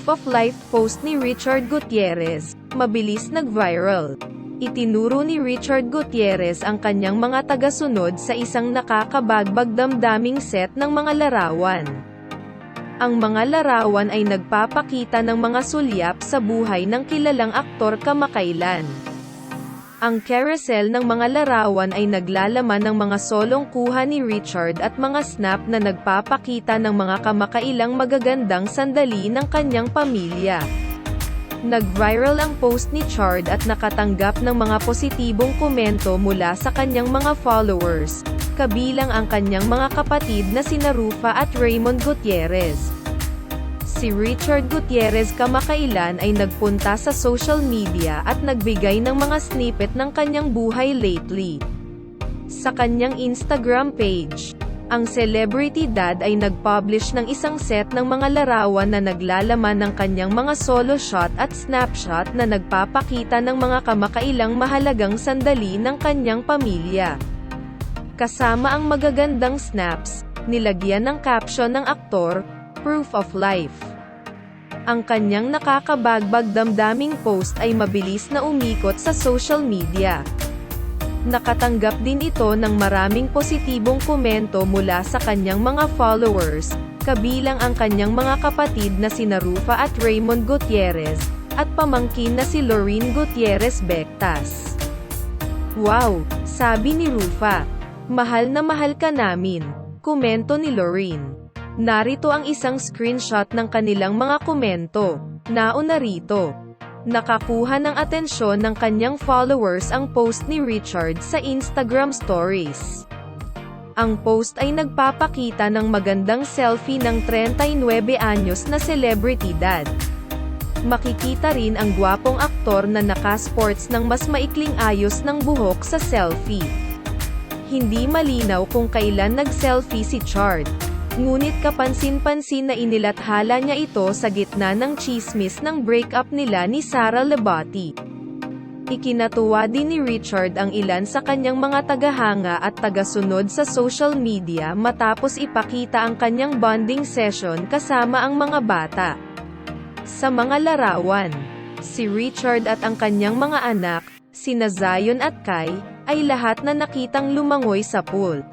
proof of life post ni Richard Gutierrez, mabilis nag-viral. Itinuro ni Richard Gutierrez ang kanyang mga tagasunod sa isang nakakabagbag damdaming set ng mga larawan. Ang mga larawan ay nagpapakita ng mga sulyap sa buhay ng kilalang aktor kamakailan. Ang carousel ng mga larawan ay naglalaman ng mga solong kuha ni Richard at mga snap na nagpapakita ng mga kamakailang magagandang sandali ng kanyang pamilya. Nag-viral ang post ni Chard at nakatanggap ng mga positibong komento mula sa kanyang mga followers, kabilang ang kanyang mga kapatid na sina Rufa at Raymond Gutierrez. Si Richard Gutierrez kamakailan ay nagpunta sa social media at nagbigay ng mga snippet ng kanyang buhay lately. Sa kanyang Instagram page, ang celebrity dad ay nag-publish ng isang set ng mga larawan na naglalaman ng kanyang mga solo shot at snapshot na nagpapakita ng mga kamakailang mahalagang sandali ng kanyang pamilya. Kasama ang magagandang snaps, nilagyan ng caption ng aktor, "Proof of life." Ang kanyang nakakabagbag damdaming post ay mabilis na umikot sa social media. Nakatanggap din ito ng maraming positibong komento mula sa kanyang mga followers, kabilang ang kanyang mga kapatid na sina Rufa at Raymond Gutierrez, at pamangkin na si Lorene Gutierrez Bectas. "Wow," sabi ni Rufa. "Mahal na mahal ka namin," komento ni Lorene. Narito ang isang screenshot ng kanilang mga komento. Nauna rito. Nakakuha ng atensyon ng kanyang followers ang post ni Richard sa Instagram Stories. Ang post ay nagpapakita ng magandang selfie ng 39 anyos na celebrity dad. Makikita rin ang gwapong aktor na naka-sports ng mas maikling ayos ng buhok sa selfie. Hindi malinaw kung kailan nag-selfie si Chard. Ngunit kapansin-pansin na inilathala niya ito sa gitna ng tsismis ng breakup nila ni Sara Lebati. Ikinatuwa din ni Richard ang ilan sa kanyang mga tagahanga at tagasunod sa social media matapos ipakita ang kanyang bonding session kasama ang mga bata. Sa mga larawan, si Richard at ang kanyang mga anak, sina Zion at Kai, ay lahat na nakitang lumangoy sa pool.